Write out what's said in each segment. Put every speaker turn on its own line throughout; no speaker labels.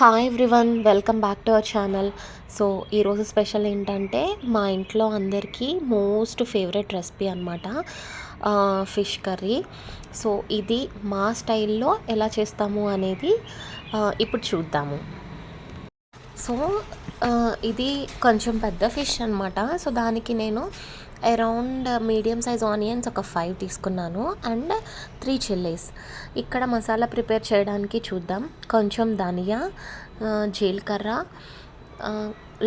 Hi everyone, welcome back to our channel. So ఈరోజు special ఏంటంటే మా ఇంట్లో అందరికీ మోస్ట్ ఫేవరెట్ రెసిపీ అనమాట, ఫిష్ కర్రీ. సో ఇది మా స్టైల్లో ఎలా చేస్తాము అనేది ఇప్పుడు చూద్దాము. సో ఇది కొంచెం పెద్ద ఫిష్ అనమాట. సో దానికి నేను అరౌండ్ మీడియం సైజ్ ఆనియన్స్ ఒక 5 తీసుకున్నాను అండ్ 3 చిల్లీస్. ఇక్కడ మసాలా ప్రిపేర్ చేయడానికి చూద్దాం. కొంచెం ధనియా, జీలకర్ర,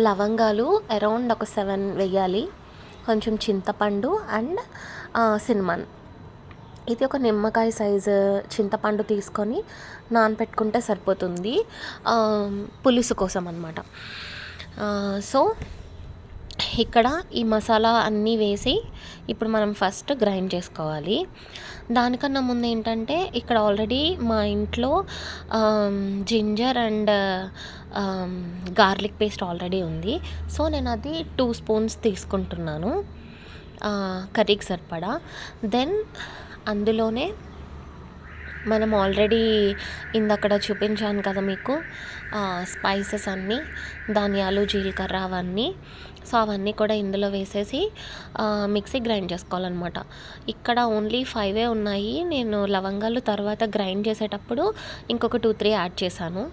లవంగాలు అరౌండ్ ఒక 7 వేయాలి. కొంచెం చింతపండు అండ్ సిన్నమన్. ఇది ఒక నిమ్మకాయ సైజు చింతపండు తీసుకొని నానపెట్టుకుంటే సరిపోతుంది, పులుసు కోసం అనమాట. సో ఇక్కడ ఈ మసాలా అన్నీ వేసి ఇప్పుడు మనం ఫస్ట్ గ్రైండ్ చేసుకోవాలి. దానికన్నా ముందు ఏంటంటే ఇక్కడ ఆల్రెడీ మా ఇంట్లో ginger and garlic paste already ఉంది. సో నేను అది 2 స్పూన్స్ తీసుకుంటున్నాను కర్రీకి సరిపడా. దెన్ అందులోనే మనం ఆల్రెడీ ఇందక్కడ చూపించాను కదా మీకు స్పైసెస్ అన్నీ, ధనియాలు, జీలకర్ర అవన్నీ. సో అవన్నీ కూడా ఇందులో వేసేసి మిక్సీ గ్రైండ్ చేసుకోవాలన్నమాట. ఇక్కడ ఓన్లీ 5 ఉన్నాయి. నేను లవంగాలు తర్వాత గ్రైండ్ చేసేటప్పుడు ఇంకొక 2-3 యాడ్ చేశాను.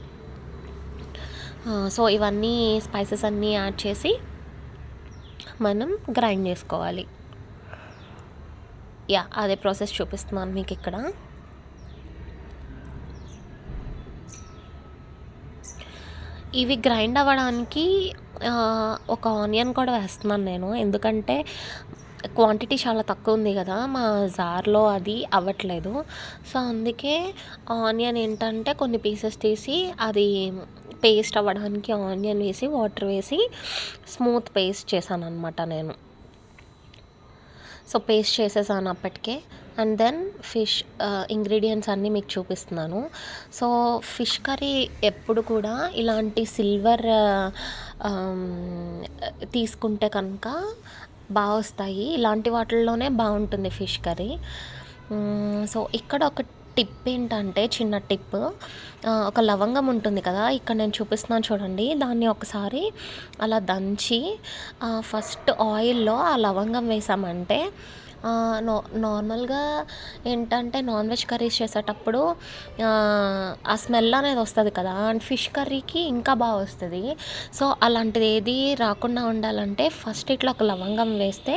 సో ఇవన్నీ స్పైసెస్ అన్నీ యాడ్ చేసి మనం గ్రైండ్ చేసుకోవాలి. అదే ప్రాసెస్ చూపిస్తున్నాను మీకు ఇక్కడ. ఇవి గ్రైండ్ అవ్వడానికి ఒక ఆనియన్ కూడా వేస్తున్నాను నేను, ఎందుకంటే క్వాంటిటీ చాలా తక్కువ ఉంది కదా మా జార్లో, అది అవ్వట్లేదు. సో అందుకే ఆనియన్ ఏంటంటే కొన్ని పీసెస్ తీసి అది పేస్ట్ అవ్వడానికి ఆనియన్ వేసి వాటర్ వేసి స్మూత్ పేస్ట్ చేశాను అనమాట నేను. సో పేస్ట్ చేసేసాను అప్పటికే. అండ్ దెన్ ఫిష్ ఇంగ్రీడియంట్స్ అన్నీ మీకు చూపిస్తున్నాను. సో ఫిష్ కర్రీ ఎప్పుడు కూడా ఇలాంటి సిల్వర్ తీసుకుంటే కనుక బాగా వస్తాయి. ఇలాంటి వాటిల్లోనే బాగుంటుంది ఫిష్ కర్రీ. సో ఇక్కడ ఒక టిప్ ఏంటంటే, చిన్న టిప్, ఒక లవంగం ఉంటుంది కదా, ఇక్కడ నేను చూపిస్తున్నాను చూడండి. దాన్ని ఒకసారి అలా దంచి ఫస్ట్ ఆయిల్లో ఆ లవంగం వేసామంటే నార్మల్గా ఏంటంటే నాన్ వెజ్ కర్రీస్ చేసేటప్పుడు ఆ స్మెల్ అనేది వస్తుంది కదా, అండ్ ఫిష్ కర్రీకి ఇంకా బాగా వస్తుంది. సో అలాంటిది ఏది రాకుండా ఉండాలంటే ఫస్ట్ ఇట్లా ఒక లవంగం వేస్తే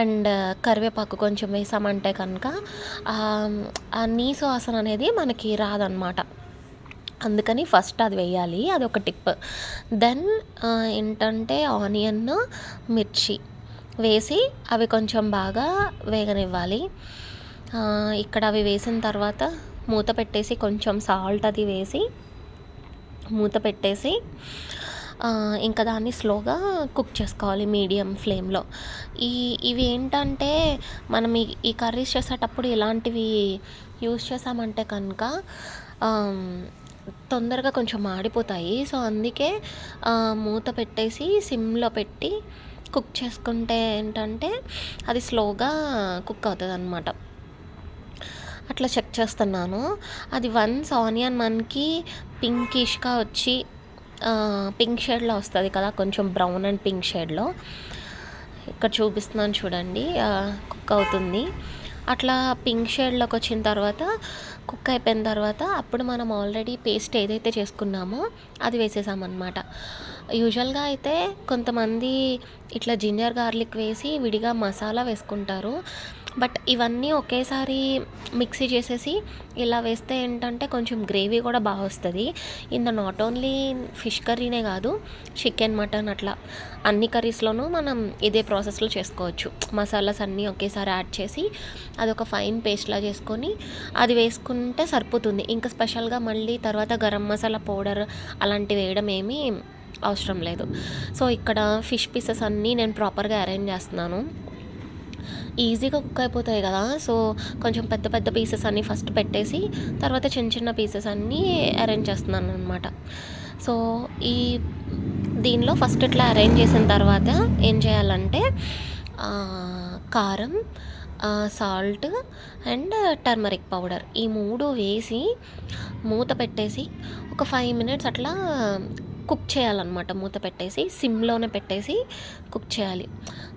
అండ్ కరివేపాకు కొంచెం వేసామంటే కనుక ఆ నీసు వాసన అనేది మనకి రాదనమాట. అందుకని ఫస్ట్ అది వేయాలి, అది ఒక టిప్. దెన్ ఏంటంటే ఆనియన్, మిర్చి వేసి అవి కొంచెం బాగా వేగనివ్వాలి. ఇక్కడ అవి వేసిన తర్వాత మూత పెట్టేసి కొంచెం సాల్ట్ అది వేసి మూత పెట్టేసి ఇంకా దాన్ని స్లోగా కుక్ చేసుకోవాలి మీడియం ఫ్లేమ్లో. ఇవి ఏంటంటే మనం ఈ కర్రీస్ చేసేటప్పుడు ఇలాంటివి యూస్ చేసామంటే కనుక తొందరగా కొంచెం మాడిపోతాయి. సో అందుకే మూత పెట్టేసి సిమ్లో పెట్టి కుక్ చేసుకుంటే ఏంటంటే అది స్లోగా కుక్ అవుతుంది అనమాట. అట్లా చెక్ చేస్తున్నాను. అది వన్స్ ఆనియన్ మనకి పింకిష్గా వచ్చి పింక్ షేడ్లో వస్తుంది కదా, కొంచెం బ్రౌన్ అండ్ పింక్ షేడ్లో. ఇక్కడ చూపిస్తున్నాను చూడండి, కుక్ అవుతుంది. అట్లా పింక్ షేడ్లోకి వచ్చిన తర్వాత, కుక్ అయిపోయిన తర్వాత అప్పుడు మనం ఆల్రెడీ పేస్ట్ ఏదైతే చేసుకున్నామో అది వేసేసామన్నమాట. యూజువల్గా అయితే కొంతమంది ఇట్లా జింజర్ గార్లిక్ వేసి విడిగా మసాలా వేసుకుంటారు. బట్ ఇవన్నీ ఒకేసారి మిక్సీ చేసేసి ఇలా వేస్తే ఏంటంటే కొంచెం గ్రేవీ కూడా బాగా వస్తుంది. నాట్ ఓన్లీ ఫిష్ కర్రీనే కాదు, చికెన్, మటన్ అట్లా అన్ని కర్రీస్లోనూ మనం ఇదే ప్రాసెస్లో చేసుకోవచ్చు. మసాలాస్ అన్నీ ఒకేసారి యాడ్ చేసి అదొక ఫైన్ పేస్ట్లా చేసుకొని అది వేసుకుంటే సరిపోతుంది. ఇంకా స్పెషల్గా మళ్ళీ తర్వాత గరం మసాలా పౌడర్ అలాంటివి వేయడం ఏమీ అవసరం లేదు. సో ఇక్కడ ఫిష్ పీసెస్ అన్నీ నేను ప్రాపర్గా అరేంజ్ చేస్తున్నాను. ఈజీగా కుక్ అయిపోతాయి కదా, సో కొంచెం పెద్ద పెద్ద పీసెస్ అన్నీ ఫస్ట్ పెట్టేసి తర్వాత చిన్న చిన్న పీసెస్ అన్నీ అరేంజ్ చేస్తున్నాను అనమాట. సో దీనిలో ఫస్ట్ ఇట్లా అరేంజ్ చేసిన తర్వాత ఏం చేయాలంటే కారం, సాల్ట్ అండ్ టర్మరిక్ పౌడర్ ఈ 3 వేసి మూత పెట్టేసి ఒక 5 మినిట్స్ అట్లా కుక్ చేయాలన్నమాట. మూత పెట్టేసి సిమ్‌లోనే పెట్టేసి కుక్ చేయాలి.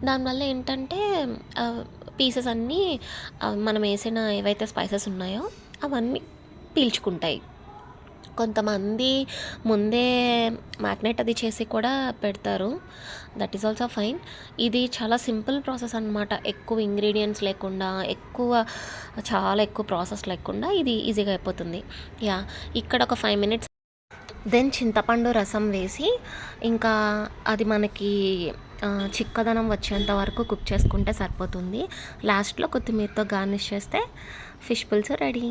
దానివల్ల ఏంటంటే ఆహ్, పీసెస్ అన్నీ మనం ఏసిన ఏవైతే స్పైసెస్ ఉన్నాయో అవన్నీ పీల్చుకుంటాయి. కొంతమంది ముందే మ్యాగ్నేట్ అది చేసి కూడా పెడతారు. That is also fine. ఇది చాలా సింపుల్ ప్రాసెస్ అనమాట. ఎక్కువ ఇంగ్రీడియెంట్స్ లేకుండా, చాలా ఎక్కువ ప్రాసెస్ లేకుండా ఇది ఈజీగా అయిపోతుంది. యాహ్! ఇక్కడ ఒక 5 మినిట్స్ దెన్ చింతపండు రసం వేసి, ఇంకా అది మనకి చిక్కదనం వచ్చేంత వరకు కుక్ చేసుకుంటే సరిపోతుంది. లాస్ట్‌లో కొత్తిమీరతో గార్నిష్ చేస్తే ఫిష్ పులుసు రెడీ.